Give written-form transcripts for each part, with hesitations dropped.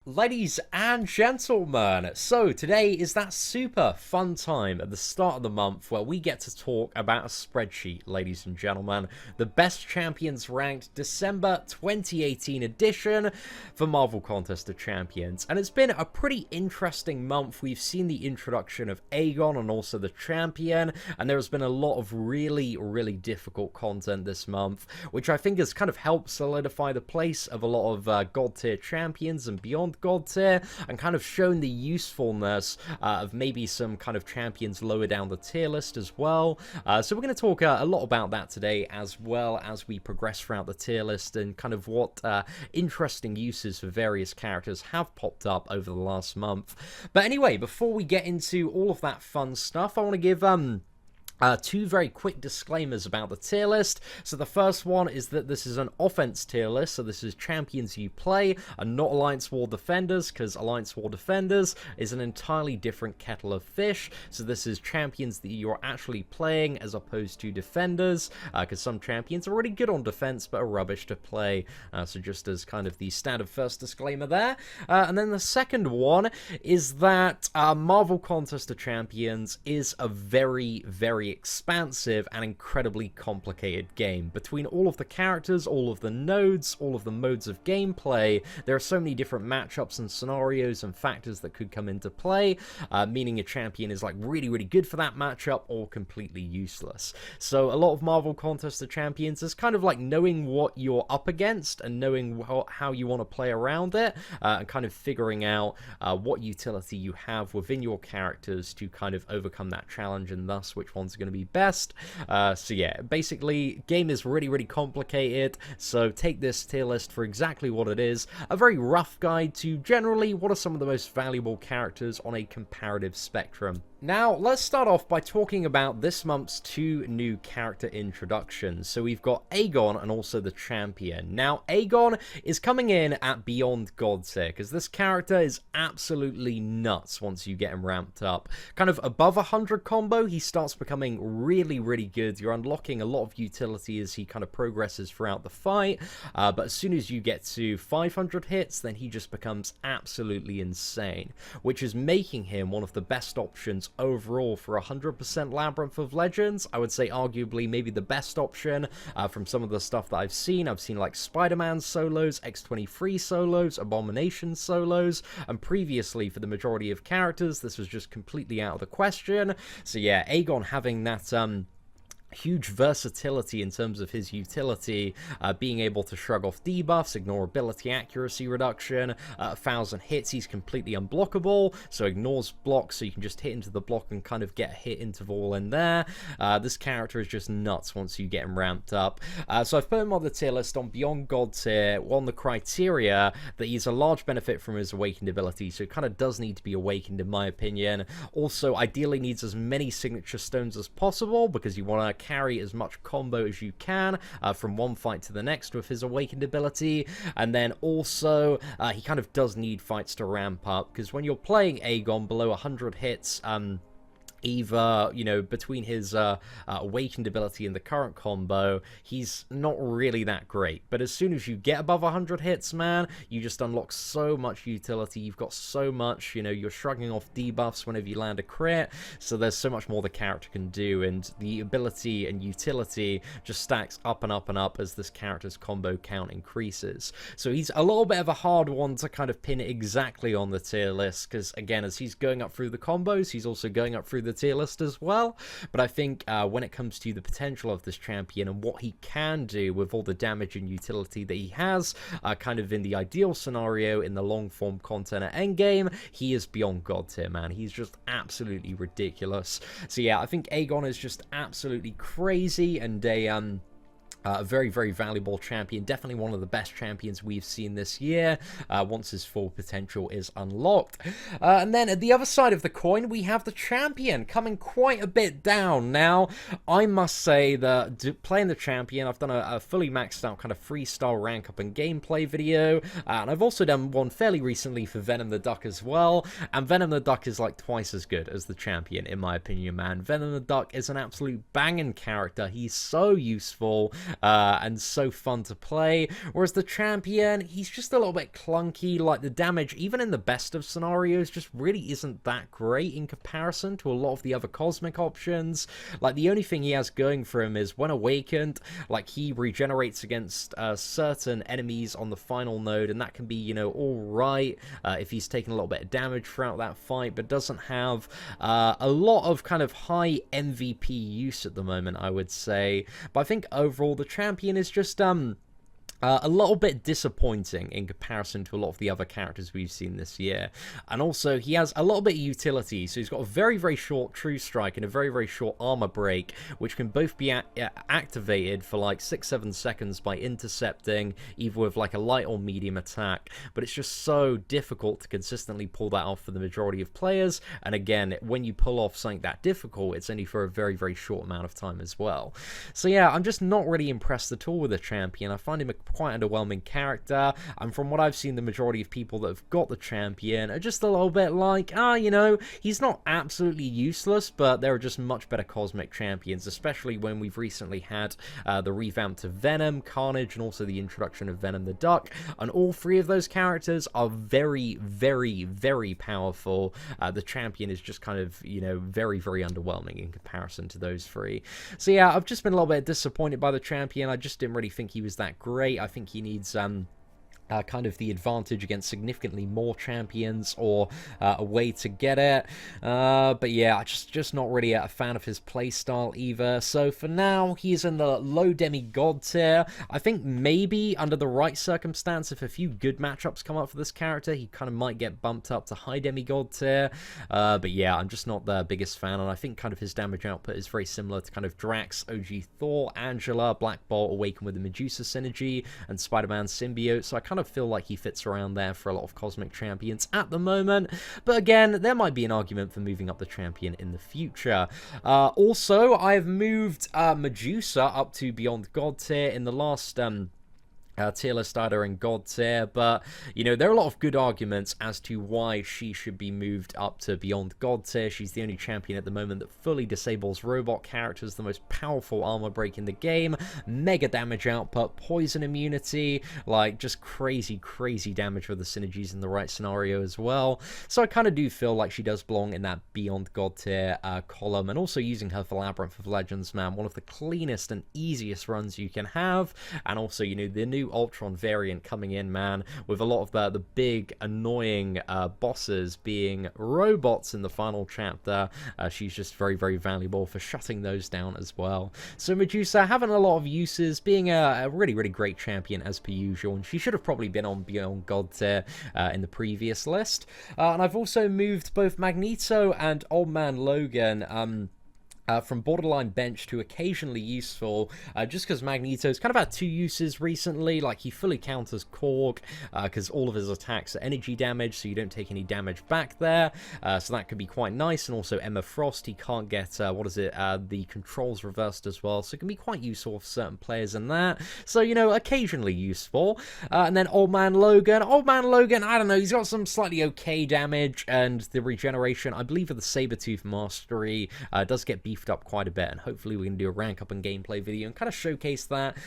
Ladies and gentlemen, so today is that super fun time at the start of the month where we get to talk about a spreadsheet, ladies and gentlemen, the Best Champions Ranked December 2018 edition for Marvel Contest of Champions. And it's been a pretty interesting month. We've seen the introduction of Aegon and also the champion, and there's been a lot of really difficult content this month, which I think has kind of helped solidify the place of a lot of God tier champions and beyond God tier, and kind of shown the usefulness of maybe some kind of champions lower down the tier list as well. So we're going to talk a lot about that today, as well as we progress throughout the tier list and kind of what interesting uses for various characters have popped up over the last month. But anyway, before we get into all of that fun stuff, I want to give two very quick disclaimers about the tier list. So the first one is that this is an offense tier list, so this is champions you play and not Alliance War Defenders, because Alliance War Defenders is an entirely different kettle of fish. So this is champions that you're actually playing as opposed to defenders, because some champions are really good on defense but are rubbish to play. So just as kind of the standard first disclaimer there. And then the second one is that Marvel Contest of Champions is a very expansive and incredibly complicated game. Between all of the characters, all of the nodes, all of the modes of gameplay, there are so many different matchups and scenarios and factors that could come into play, meaning a champion is like really good for that matchup or completely useless. So a lot of Marvel Contest of Champions is kind of like knowing what you're up against and knowing how you want to play around it, and kind of figuring out what utility you have within your characters to kind of overcome that challenge, and thus which ones are going to be best. So yeah, basically game is really complicated, so take this tier list for exactly what it is, a very rough guide to generally what are some of the most valuable characters on a comparative spectrum. Now, let's start off by talking about this month's two new character introductions. So we've got Aegon and also the champion. Now, Aegon is coming in at Beyond God tier, because this character is absolutely nuts once you get him ramped up. Kind of above 100 combo, he starts becoming really good. You're unlocking a lot of utility as he kind of progresses throughout the fight, but as soon as you get to 500 hits, then he just becomes absolutely insane, which is making him one of the best options overall for 100% Labyrinth of Legends. I would say arguably maybe the best option from some of the stuff that I've seen. I've seen like Spider-Man solos, X-23 solos, Abomination solos, and previously for the majority of characters this was just completely out of the question. So yeah, Aegon having that huge versatility in terms of his utility, being able to shrug off debuffs, ignore ability accuracy reduction, 1,000 hits, he's completely unblockable, so ignores blocks, so you can just hit into the block and kind of get a hit interval in there. This character is just nuts once you get him ramped up. So I've put him on the tier list on Beyond God tier on the criteria that he's a large benefit from his awakened ability, so it kind of does need to be awakened in my opinion. Also, ideally needs as many signature stones as possible, because you want to carry as much combo as you can from one fight to the next with his awakened ability. And then also he kind of does need fights to ramp up, because when you're playing Aegon below 100 hits, either, you know, between his awakened ability and the current combo, he's not really that great. But as soon as you get above 100 hits, man, you just unlock so much utility. You've got so much, you know, you're shrugging off debuffs whenever you land a crit, so there's so much more the character can do, and the ability and utility just stacks up and up as this character's combo count increases. So he's a little bit of a hard one to kind of pin exactly on the tier list, because again, as he's going up through the combos, he's also going up through the tier list as well. But I think when it comes to the potential of this champion and what he can do with all the damage and utility that he has, kind of in the ideal scenario in the long form content at endgame, he is Beyond God tier, man. He's just absolutely ridiculous. So yeah, I think Aegon is just absolutely crazy, and a very valuable champion, definitely one of the best champions we've seen this year, once his full potential is unlocked. And then at the other side of the coin, we have the champion coming quite a bit down. Now, I must say that playing the champion, I've done a fully maxed out kind of freestyle rank up and gameplay video, and I've also done one fairly recently for Venom the Duck as well, and Venom the Duck is like twice as good as the champion, in my opinion, man. Venom the Duck is an absolute banging character. He's so useful, and so fun to play. Whereas the champion, he's just a little bit clunky. Like, the damage, even in the best of scenarios, just really isn't that great in comparison to a lot of the other cosmic options. Like, the only thing he has going for him is when awakened, like, he regenerates against certain enemies on the final node, and that can be, you know, alright if he's taking a little bit of damage throughout that fight, but doesn't have a lot of kind of high MVP use at the moment, I would say. But I think overall the champion is just a little bit disappointing in comparison to a lot of the other characters we've seen this year. And also, he has a little bit of utility. So he's got a very, very short True Strike and a very, very short Armor Break, which can both be activated for like 6-7 seconds by intercepting, either with like a light or medium attack. But it's just so difficult to consistently pull that off for the majority of players. And again, when you pull off something that difficult, it's only for a very, very short amount of time as well. So yeah, I'm just not really impressed at all with the champion. I find him a quite underwhelming character, and from what I've seen, the majority of people that have got the champion are just a little bit like, you know, he's not absolutely useless, but there are just much better cosmic champions, especially when we've recently had the revamp to Venom, Carnage, and also the introduction of Venom the Duck, and all three of those characters are very, very, very powerful. The champion is just kind of, you know, very, very underwhelming in comparison to those three. So yeah, I've just been a little bit disappointed by the champion. I just didn't really think he was that great. I think he needs kind of the advantage against significantly more champions, or a way to get it. But yeah, just not really a fan of his playstyle either. So for now, he's in the low demigod tier. I think maybe under the right circumstance, if a few good matchups come up for this character, he kind of might get bumped up to high demigod tier. But yeah, I'm just not the biggest fan, and I think kind of his damage output is very similar to kind of Drax, OG Thor, Angela, Black Bolt, Awaken with the Medusa synergy, and Spider-Man symbiote. So I kind of feel like he fits around there for a lot of cosmic champions at the moment, but again, there might be an argument for moving up the champion in the future. Also, I have moved Medusa up to Beyond God tier in the last tier list either in God tier, but you know, there are a lot of good arguments as to why she should be moved up to Beyond God tier. She's the only champion at the moment that fully disables robot characters, the most powerful armor break in the game, mega damage output, poison immunity, like just crazy damage with the synergies in the right scenario as well. So I kind of do feel like she does belong in that Beyond God tier column, and also using her for Labyrinth of Legends, man, one of the cleanest and easiest runs you can have. And also, you know, the new Ultron variant coming in, man, with a lot of the big annoying bosses being robots in the final chapter. She's just very, very valuable for shutting those down as well. So Medusa having a lot of uses, being a really, really great champion as per usual, and she should have probably been on Beyond God tier in the previous list. And I've also moved both Magneto and Old Man Logan from borderline bench to occasionally useful, just because Magneto's kind of had two uses recently. Like, he fully counters Korg, because all of his attacks are energy damage, so you don't take any damage back there, so that could be quite nice. And also Emma Frost, he can't get, the controls reversed as well, so it can be quite useful for certain players in that. So, you know, occasionally useful. And then Old Man Logan, I don't know, he's got some slightly okay damage, and the regeneration, I believe, with the Sabretooth Mastery, does get beefed up quite a bit, and hopefully we can do a rank up and gameplay video and kind of showcase that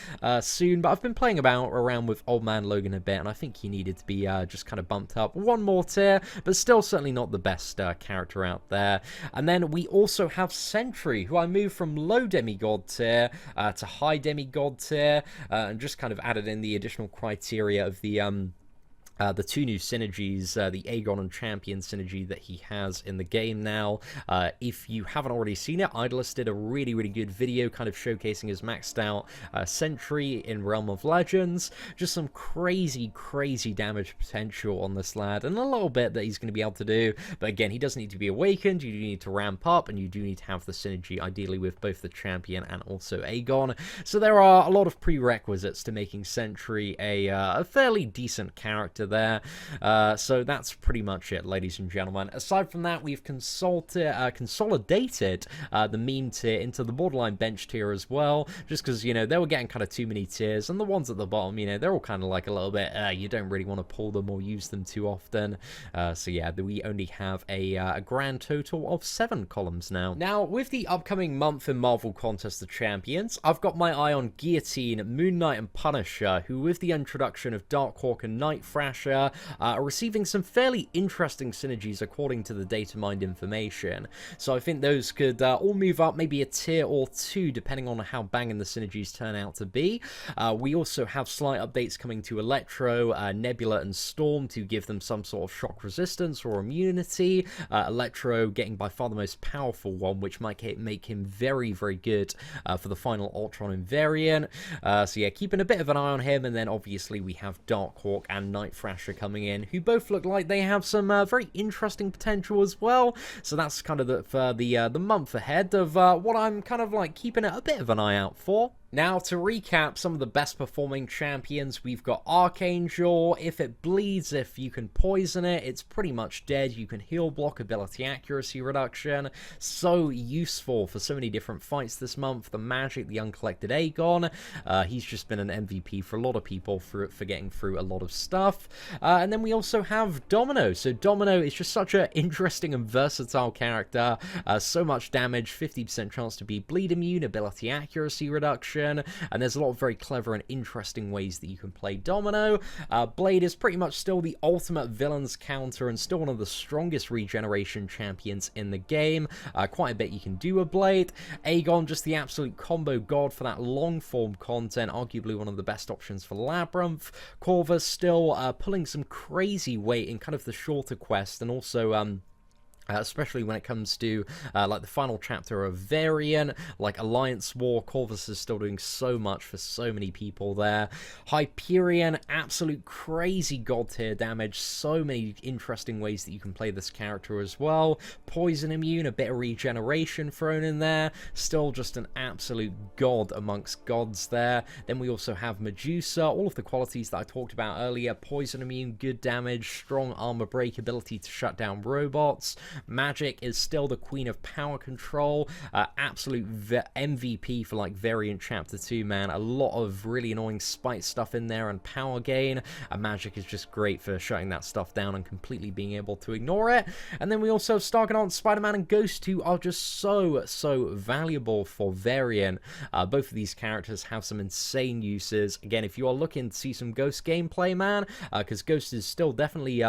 soon. But I've been playing around with Old Man Logan a bit, and I think he needed to be just kind of bumped up one more tier, but still certainly not the best character out there. And then we also have Sentry, who I moved from low demigod tier to high demigod tier, and just kind of added in the additional criteria of the two new synergies, the Aegon and Champion synergy that he has in the game now. If you haven't already seen it, Idolist did a really, really good video kind of showcasing his maxed out Sentry in Realm of Legends. Just some crazy damage potential on this lad, and a little bit that he's going to be able to do. But again, he does need to be awakened, you do need to ramp up, and you do need to have the synergy, ideally with both the Champion and also Aegon. So there are a lot of prerequisites to making Sentry a fairly decent character there. So that's pretty much it, ladies and gentlemen. Aside from that, we've consolidated the meme tier into the borderline bench tier as well, just because, you know, they were getting kind of too many tiers, and the ones at the bottom, you know, they're all kind of like a little bit, you don't really want to pull them or use them too often. So yeah, we only have a grand total of 7 columns now. Now, with the upcoming month in Marvel Contest of Champions, I've got my eye on Guillotine, Moon Knight, and Punisher, who with the introduction of Darkhawk and Night Thrasher are receiving some fairly interesting synergies according to the data mined information. So I think those could all move up maybe a tier or 2 depending on how banging the synergies turn out to be. We also have slight updates coming to Electro, Nebula, and Storm to give them some sort of shock resistance or immunity. Electro getting by far the most powerful one, which might make him very, very good for the final Ultron invariant. So yeah, keeping a bit of an eye on him. And then obviously we have Darkhawk and Night Thrasher coming in, who both look like they have some very interesting potential as well. So that's kind of the month ahead of what I'm kind of like keeping a bit of an eye out for. Now, to recap some of the best performing champions, we've got Archangel. If it bleeds, if you can poison it, it's pretty much dead. You can heal block, ability accuracy reduction. So useful for so many different fights this month. The Magic, the uncollected Aegon. He's just been an MVP for a lot of people for getting through a lot of stuff. And then we also have Domino. So Domino is just such an interesting and versatile character. So much damage, 50% chance to be bleed immune, ability accuracy reduction. And there's a lot of very clever and interesting ways that you can play Domino. Blade is pretty much still the ultimate villain's counter and still one of the strongest regeneration champions in the game. Quite a bit you can do with Blade. Aegon, just the absolute combo god for that long form content, arguably one of the best options for Labyrinth. Corvus still pulling some crazy weight in kind of the shorter quest, and also especially when it comes to like the final chapter of Variant, like Alliance War. Corvus is still doing so much for so many people there. Hyperion, absolute crazy god tier damage. So many interesting ways that you can play this character as well. Poison immune, a bit of regeneration thrown in there. Still just an absolute god amongst gods there. Then we also have Medusa, all of the qualities that I talked about earlier. Poison immune, good damage, strong armor break, ability to shut down robots. Magic is still the queen of power control. Absolute MVP for like Variant Chapter 2, man. A lot of really annoying spite stuff in there and power gain. Magic is just great for shutting that stuff down and completely being able to ignore it. And then we also have Starkanaut, Spider-Man, and Ghost, who are just so valuable for Variant. Both of these characters have some insane uses. Again, if you are looking to see some Ghost gameplay, man, because Ghost is still definitely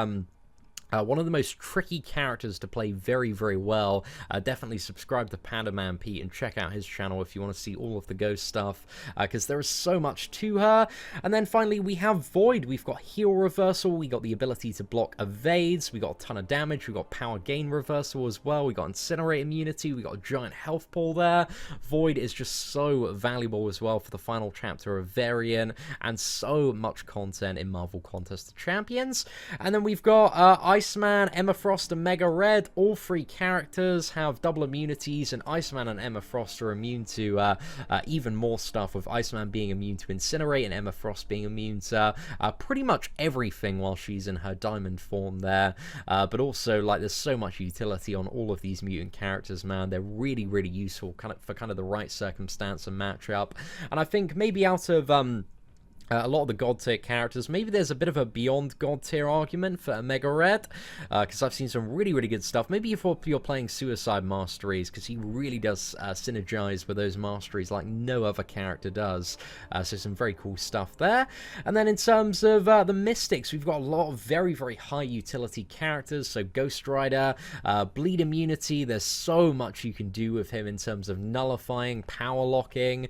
one of the most tricky characters to play very, very well. Definitely subscribe to Panda Man Pete and check out his channel if you want to see all of the Ghost stuff, because there is so much to her. And then finally we have Void. We've got heal reversal, we got the ability to block evades, we got a ton of damage, we got power gain reversal as well, we got incinerate immunity, we got a giant health pool there. Void is just so valuable as well for the final chapter of Variant, and so much content in Marvel Contest of Champions. And then we've got Iceman, Emma Frost, and Mega Red. All 3 characters have double immunities, and Iceman and Emma Frost are immune to even more stuff, with Iceman being immune to Incinerate and Emma Frost being immune to pretty much everything while she's in her diamond form there. But also, like, there's so much utility on all of these mutant characters, man. They're really, really useful for kind of the right circumstance and matchup. And I think maybe out of a lot of the god tier characters, maybe there's a bit of a beyond god tier argument for Mega Red, because I've seen some really, really good stuff. Maybe if you're playing Suicide Masteries, because he really does synergize with those masteries like no other character does. So some very cool stuff there. And then in terms of the Mystics, we've got a lot of very, very high utility characters. So Ghost Rider, bleed immunity. There's so much you can do with him in terms of nullifying, power locking,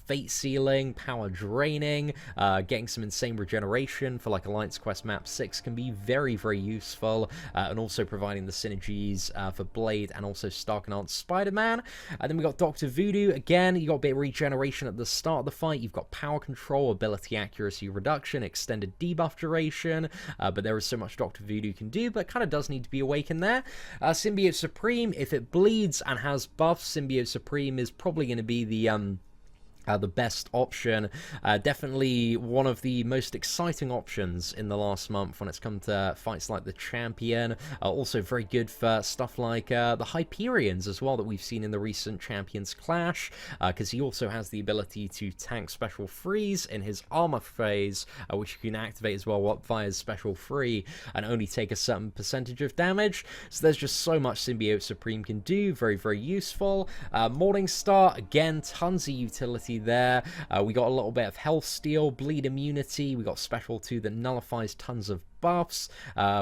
fate sealing, power draining. Getting some insane regeneration for like Alliance Quest Map 6 can be very, very useful, and also providing the synergies for Blade and also Starkanaut Spider-Man. And then we got Dr. Voodoo. Again, you got a bit of regeneration at the start of the fight. You've got power control, ability accuracy reduction, extended debuff duration, but there is so much Dr. Voodoo can do, but kind of does need to be awakened there. Symbiote Supreme, if it bleeds and has buffs, Symbiote Supreme is probably going to be the the best option. Definitely one of the most exciting options in the last month when it's come to fights like the Champion. Also very good for stuff like the Hyperions as well that we've seen in the recent Champions Clash, because he also has the ability to tank Special Freeze in his armor phase, which you can activate as well via Special Free and only take a certain percentage of damage. So there's just so much Symbiote Supreme can do. Very, very useful. Morningstar, again, tons of utility there. We got a little bit of health steal, bleed immunity. We got special 2 that nullifies tons of buffs.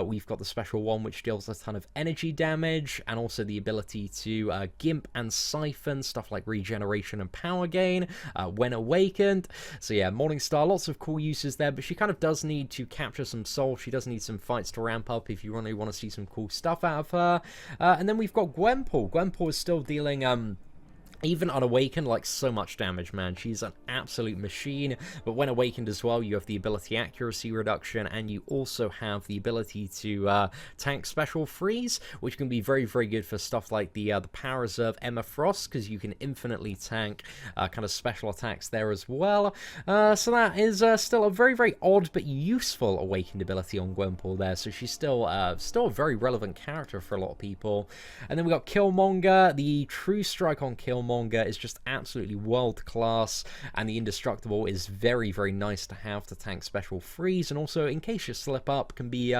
We've got the special 1 which deals a ton of energy damage, and also the ability to gimp and siphon stuff like regeneration and power gain when awakened. So yeah, Morningstar, lots of cool uses there, but she kind of does need to capture some souls. She does need some fights to ramp up if you really want to see some cool stuff out of her. And then we've got Gwenpool. Gwenpool is still dealing even unawakened, like, so much damage, man. She's an absolute machine. But when awakened as well, you have the ability accuracy reduction, and you also have the ability to tank Special Freeze, which can be very, very good for stuff like the Power Reserve Emma Frost, because you can infinitely tank kind of special attacks there as well. So that is still a very, very odd but useful awakened ability on Gwenpool there. So she's still a very relevant character for a lot of people. And then we got Killmonger. The True Strike on Killmonger is just absolutely world class, and the Indestructible is very, very nice to have to tank Special Freeze, and also in case you slip up can be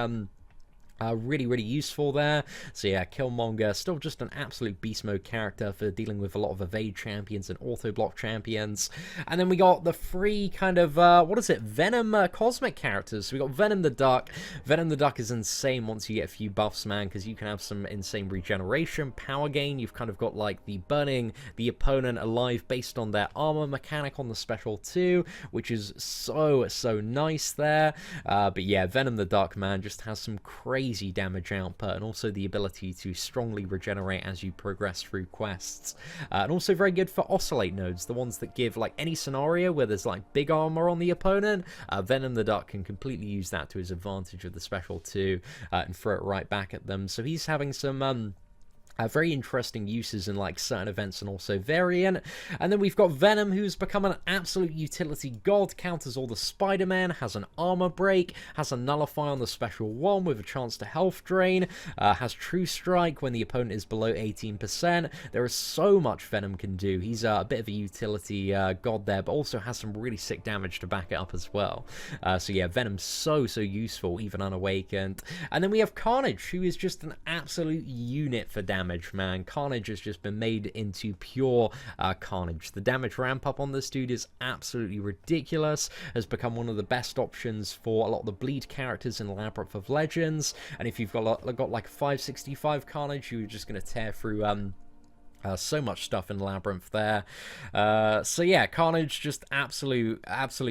really, really useful there. So yeah, Killmonger, still just an absolute beast mode character for dealing with a lot of evade champions and auto block champions. And then we got the free kind of, what is it, Venom cosmic characters. So we got Venom the Duck. Venom the Duck is insane once you get a few buffs, man, because you can have some insane regeneration, power gain. You've kind of got like the burning the opponent alive based on their armor mechanic on the special 2, which is so nice there. But yeah, Venom the Duck, man, just has some crazy damage output, and also the ability to strongly regenerate as you progress through quests. And also very good for oscillate nodes, the ones that give like any scenario where there's like big armor on the opponent. Venom the Duck can completely use that to his advantage with the special 2 and throw it right back at them. So he's having some very interesting uses in like certain events and also variant. And then we've got Venom, who's become an absolute utility god, counters all the Spider-Man, has an armor break, has a nullify on the special 1 with a chance to health drain, has True Strike when the opponent is below 18%. There is so much Venom can do. He's a bit of a utility god there, but also has some really sick damage to back it up as well. So yeah, Venom's so useful, even unawakened. And then we have Carnage, who is just an absolute unit for damage, man. Carnage has just been made into pure carnage. The damage ramp up on this dude is absolutely ridiculous. Has become one of the best options for a lot of the bleed characters in Labyrinth of Legends. And if you've got like 565 Carnage, you're just going to tear through so much stuff in Labyrinth there. So yeah, Carnage, just absolute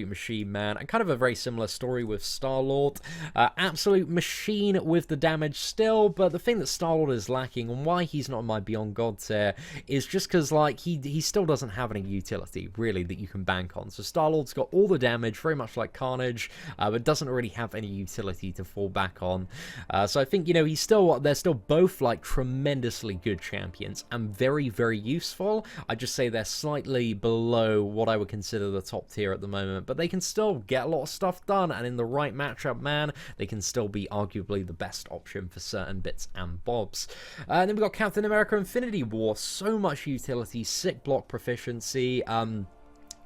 machine, man. And kind of a very similar story with Star-Lord. Absolute machine with the damage still, but the thing that Star-Lord is lacking, and why he's not in my Beyond God tier, is just because like he still doesn't have any utility really that you can bank on. So Star-Lord's got all the damage, very much like Carnage, but doesn't really have any utility to fall back on. So I think, you know, they're still both like tremendously good champions and very useful. I just say they're slightly below what I would consider the top tier at the moment, but they can still get a lot of stuff done, and in the right matchup, man, they can still be arguably the best option for certain bits and bobs. And then we've got Captain America Infinity War. So much utility, sick block proficiency.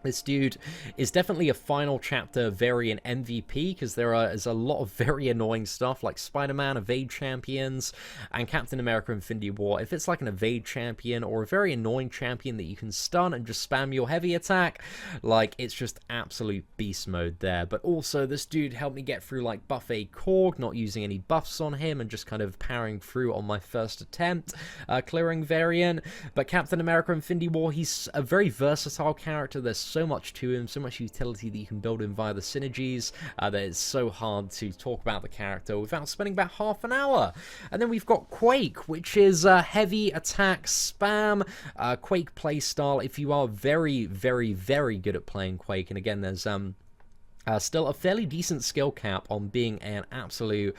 This dude is definitely a final chapter variant MVP, because there is a lot of very annoying stuff like Spider-Man, evade champions, and Captain America Infinity War. If it's like an evade champion or a very annoying champion that you can stun and just spam your heavy attack, like, it's just absolute beast mode there. But also, this dude helped me get through like Buffet Korg, not using any buffs on him and just kind of powering through on my first attempt, clearing variant. But Captain America Infinity War, he's a very versatile character. There's so much to him, so much utility that you can build in via the synergies, that it's so hard to talk about the character without spending about half an hour. And then we've got Quake, which is heavy attack spam, Quake playstyle if you are very good at playing Quake. And again, there's Still a fairly decent skill cap on being an absolute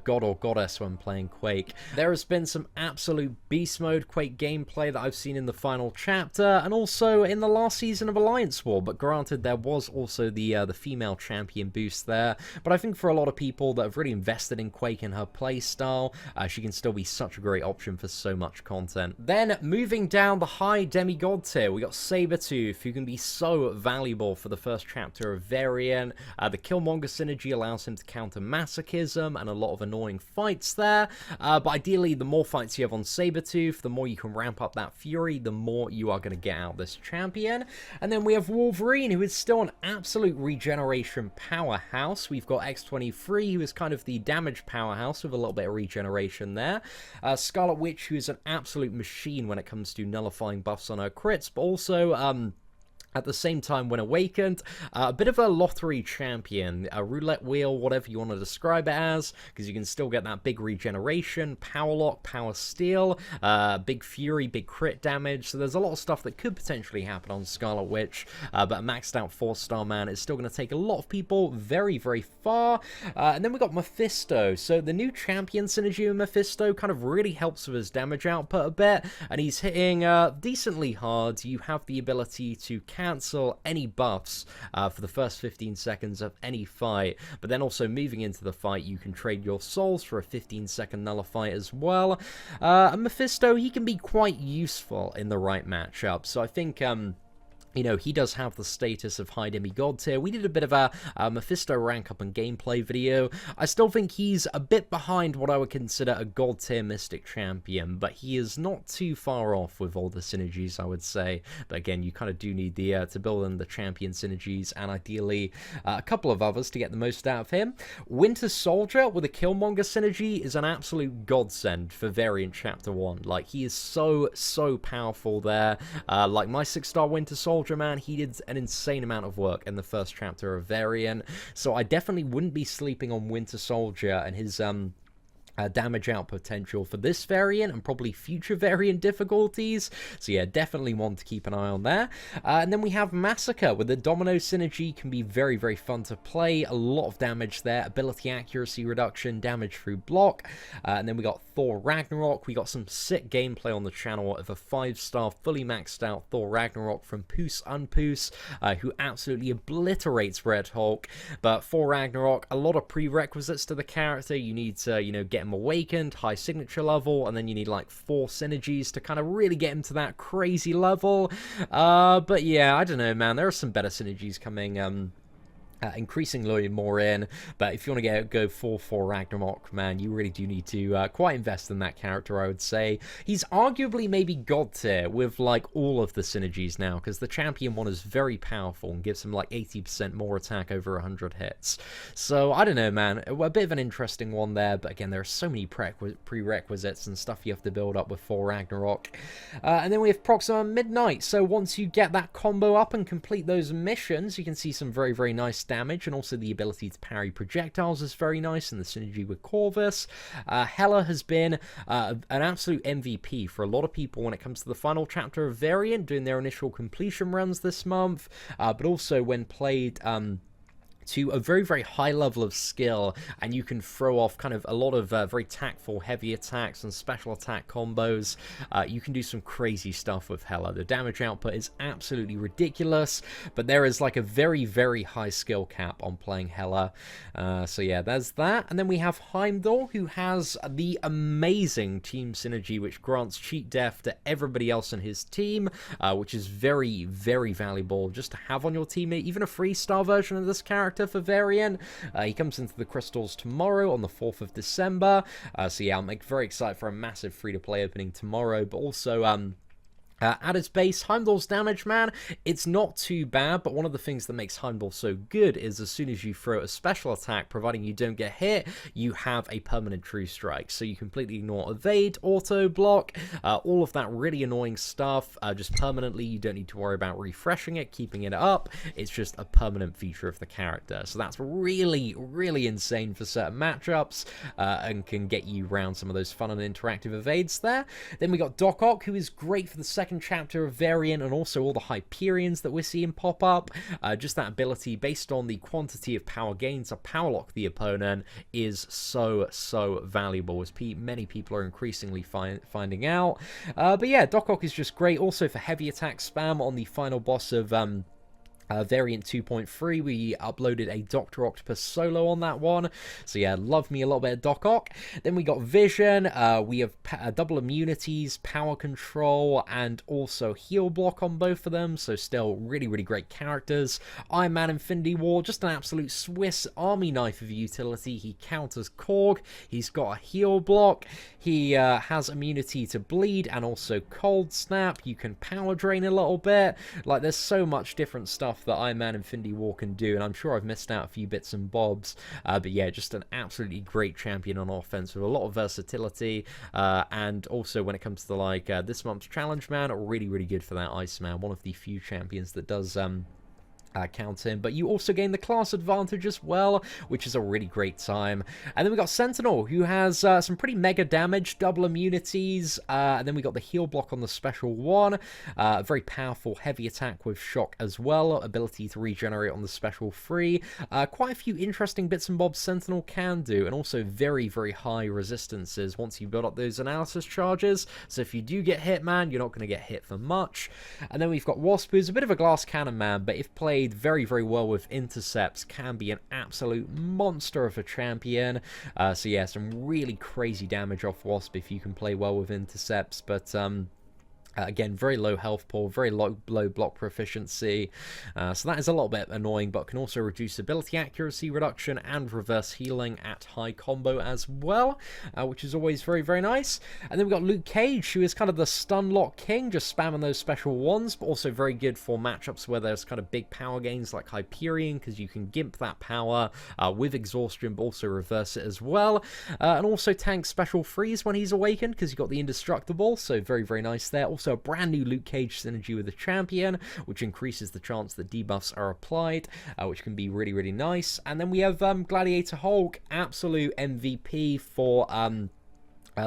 god or goddess when playing Quake. There has been some absolute beast mode Quake gameplay that I've seen in the final chapter, and also in the last season of Alliance War, but granted there was also the female champion boost there. But I think for a lot of people that have really invested in Quake and her playstyle, she can still be such a great option for so much content. Then moving down the high demigod tier, we got Sabretooth, who can be so valuable for the first chapter of Variant. The Killmonger synergy allows him to counter masochism and a lot of annoying fights there, but ideally the more fights you have on Sabretooth, the more you can ramp up that fury, the more you are going to get out of this champion. And then we have Wolverine, who is still an absolute regeneration powerhouse. We've got X-23, who is kind of the damage powerhouse with a little bit of regeneration there. Scarlet Witch, who is an absolute machine when it comes to nullifying buffs on her crits, but also at the same time, when awakened, a bit of a lottery champion, a roulette wheel, whatever you want to describe it as, because you can still get that big regeneration, power lock, power steal, big fury, big crit damage. So there's a lot of stuff that could potentially happen on Scarlet Witch, but a maxed out 4-star man is still going to take a lot of people very, very far. And then we got Mephisto. So the new champion synergy with Mephisto kind of really helps with his damage output a bit, and he's hitting decently hard. You have the ability to cancel any buffs for the first 15 seconds of any fight, but then also moving into the fight you can trade your souls for a 15-second nullify as well. And Mephisto, he can be quite useful in the right matchup, so I think you know, he does have the status of high demigod tier. We did a bit of a Mephisto rank up and gameplay video. I still think he's a bit behind what I would consider a god tier mystic champion, but he is not too far off with all the synergies, I would say. But again, you kind of do need the to build in the champion synergies, and ideally a couple of others to get the most out of him. Winter Soldier with a Killmonger synergy is an absolute godsend for Variant Chapter 1. Like, he is so powerful there. Like, my 6-star Winter Soldier, man, he did an insane amount of work in the first chapter of Variant, so I definitely wouldn't be sleeping on Winter Soldier and his damage out potential for this variant and probably future variant difficulties. So yeah, definitely want to keep an eye on there. And then we have Massacre with the Domino synergy. Can be very, very fun to play. A lot of damage there. Ability accuracy reduction, damage through block. And then we got Thor Ragnarok. We got some sick gameplay on the channel of a 5-star fully maxed out Thor Ragnarok from Poos Unpoos, who absolutely obliterates Red Hulk. But for Ragnarok, a lot of prerequisites to the character. You need to, you know, get him awakened, high signature level, and then you need like 4 synergies to kind of really get him to that crazy level. But yeah, I don't know, man. There are some better synergies coming increasingly more in, but if you want to go full for Ragnarok, man, you really do need to quite invest in that character, I would say. He's arguably maybe god tier with like all of the synergies now, because the champion one is very powerful and gives him like 80% more attack over 100 hits. So I don't know, man, a bit of an interesting one there, but again, there are so many prerequisites and stuff you have to build up with for Ragnarok. And then we have Proxima Midnight. So once you get that combo up and complete those missions, you can see some very, very nice damage, and also the ability to parry projectiles is very nice, and the synergy with Corvus. Hela has been an absolute MVP for a lot of people when it comes to the final chapter of Variant, doing their initial completion runs this month, but also when played to a very, very high level of skill, and you can throw off kind of a lot of very tactful heavy attacks and special attack combos. You can do some crazy stuff with Hela. The damage output is absolutely ridiculous, but there is like a very, very high skill cap on playing Hela. So yeah, there's that. And then we have Heimdall, who has the amazing team synergy, which grants cheat death to everybody else in his team, which is very, very valuable just to have on your team. Even a 3-star version of this character for Variant. He comes into the crystals tomorrow on the 4th of December. So yeah, I'm very excited for a massive free-to-play opening tomorrow, but also at its base, Heimdall's damage, man, it's not too bad, but one of the things that makes Heimdall so good is as soon as you throw a special attack, providing you don't get hit, you have a permanent true strike. So you completely ignore evade, auto block, all of that really annoying stuff, just permanently. You don't need to worry about refreshing it, keeping it up. It's just a permanent feature of the character. So that's really, really insane for certain matchups, and can get you around some of those fun and interactive evades there. Then we got Doc Ock, who is great for the second second chapter of Variant and also all the Hyperions that we're seeing pop up. Just that ability, based on the quantity of power gains, to power lock the opponent is so valuable, as many people are increasingly finding out. But yeah, Doc Ock is just great. Also for heavy attack spam on the final boss of Variant 2.3, we uploaded a Dr. Octopus solo on that one. So yeah, love me a little bit of Doc Ock. Then we got Vision. We have double immunities, power control, and also heal block on both of them. So still really great characters. Iron Man Infinity War, just an absolute Swiss Army knife of utility. He counters Korg. He's got a heal block. He has immunity to bleed and also cold snap. You can power drain a little bit. Like, there's so much different stuff that Iron Man Infinity War can do, and I'm sure I've missed out a few bits and bobs, but yeah, just an absolutely great champion on offense with a lot of versatility, and also when it comes to like this month's challenge man, really good for that Iceman, one of the few champions that does count in, but you also gain the class advantage as well, which is a really great time. And then we got Sentinel, who has some pretty mega damage, double immunities, and then we got the heal block on the special one, a very powerful heavy attack with shock as well, ability to regenerate on the special 3, quite a few interesting bits and bobs Sentinel can do, and also very high resistances once you build up those analysis charges, so if you do get hit, man, you're not going to get hit for much. And then we've got Wasp, who's a bit of a glass cannon man, but if played very well with intercepts, can be an absolute monster of a champion. So yeah, some really crazy damage off Wasp if you can play well with intercepts, but again, very low health pool, very low block proficiency, so that is a little bit annoying, but can also reduce ability accuracy reduction and reverse healing at high combo as well, which is always very nice. And then we've got Luke Cage, who is kind of the stun lock king, just spamming those special ones, but also very good for matchups where there's kind of big power gains like Hyperion, because you can gimp that power with exhaustion, but also reverse it as well, and also tank special freeze when he's awakened, because you've got the indestructible, so very nice there. Also a brand new Luke Cage synergy with the champion, which increases the chance that debuffs are applied, which can be really nice. And then we have Gladiator Hulk, absolute MVP for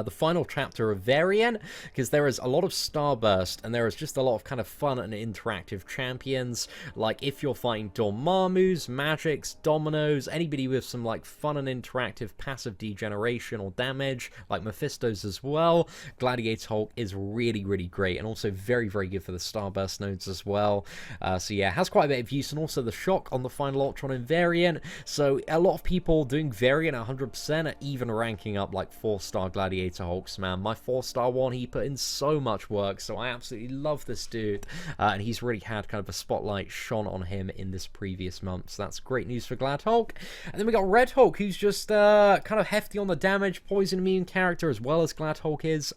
the final chapter of Variant, because there is a lot of Starburst, and there is just a lot of kind of fun and interactive champions. Like, if you're fighting Dormammu's, Magic's, Domino's, anybody with some like fun and interactive passive degeneration or damage, like Mephisto's as well, Gladiator Hulk is really great, and also very good for the Starburst nodes as well. So yeah, has quite a bit of use, and also the shock on the final Ultron in Variant. So a lot of people doing Variant at 100% are even ranking up like 4-star Gladiator Hulks, man. My 4-star one, he put in so much work, so I absolutely love this dude, and he's really had kind of a spotlight shone on him in this previous month, so that's great news for Glad Hulk. And then we got Red Hulk, who's just kind of hefty on the damage, poison immune character as well as Glad Hulk is.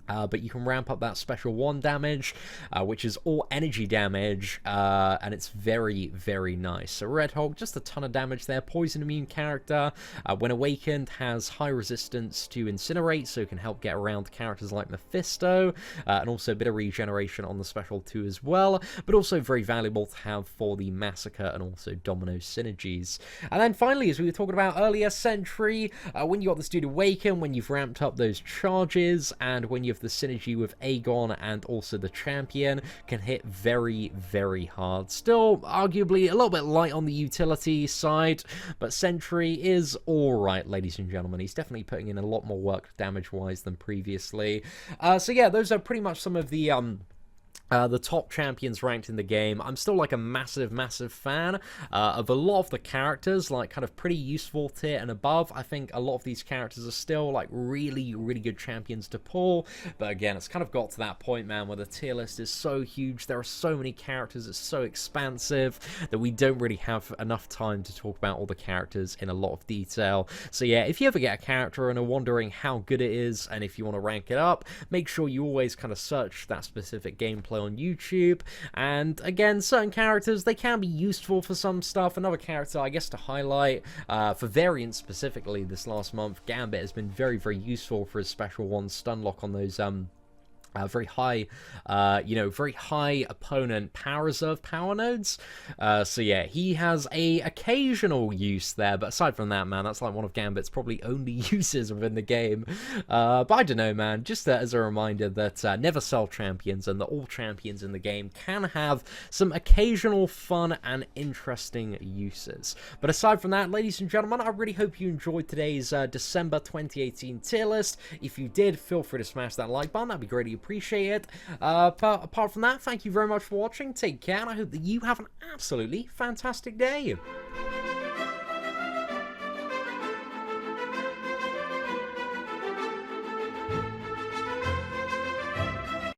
But you can ramp up that special 1 damage, which is all energy damage, and it's very nice. So Red Hulk, just a ton of damage there. Poison immune character, when awakened, has high resistance to incinerate, so can help get around characters like Mephisto, and also a bit of regeneration on the special 2 as well, but also very valuable to have for the Massacre and also Domino synergies. And then finally, as we were talking about earlier, Sentry, when you got this dude awaken, when you've ramped up those charges, and when you've the synergy with Aegon and also the champion, can hit very hard. Still arguably a little bit light on the utility side, but Sentry is alright, ladies and gentlemen. He's definitely putting in a lot more work damage wise than previously. So yeah, those are pretty much some of the top champions ranked in the game. I'm still like a massive fan of a lot of the characters, like kind of pretty useful tier and above. I think a lot of these characters are still like really good champions to pull, but again, it's kind of got to that point, man, where the tier list is so huge, there are so many characters, it's so expansive that we don't really have enough time to talk about all the characters in a lot of detail. So yeah, if you ever get a character and are wondering how good it is, and if you want to rank it up, make sure you always kind of search that specific gameplay on YouTube. And again, certain characters, they can be useful for some stuff. Another character, I guess, to highlight for Variant specifically this last month, Gambit has been very useful for his special 1 stun lock on those very high, very high opponent power reserve power nodes. So yeah, he has a occasional use there, but aside from that, man, that's like one of Gambit's probably only uses within the game. But I don't know, man, just as a reminder that never sell champions, and that all champions in the game can have some occasional fun and interesting uses. But aside from that, ladies and gentlemen, I really hope you enjoyed today's December 2018 tier list. If you did, feel free to smash that like button, that'd be greatly appreciate it. But apart from that, thank you very much for watching. Take care, and I hope that you have an absolutely fantastic day.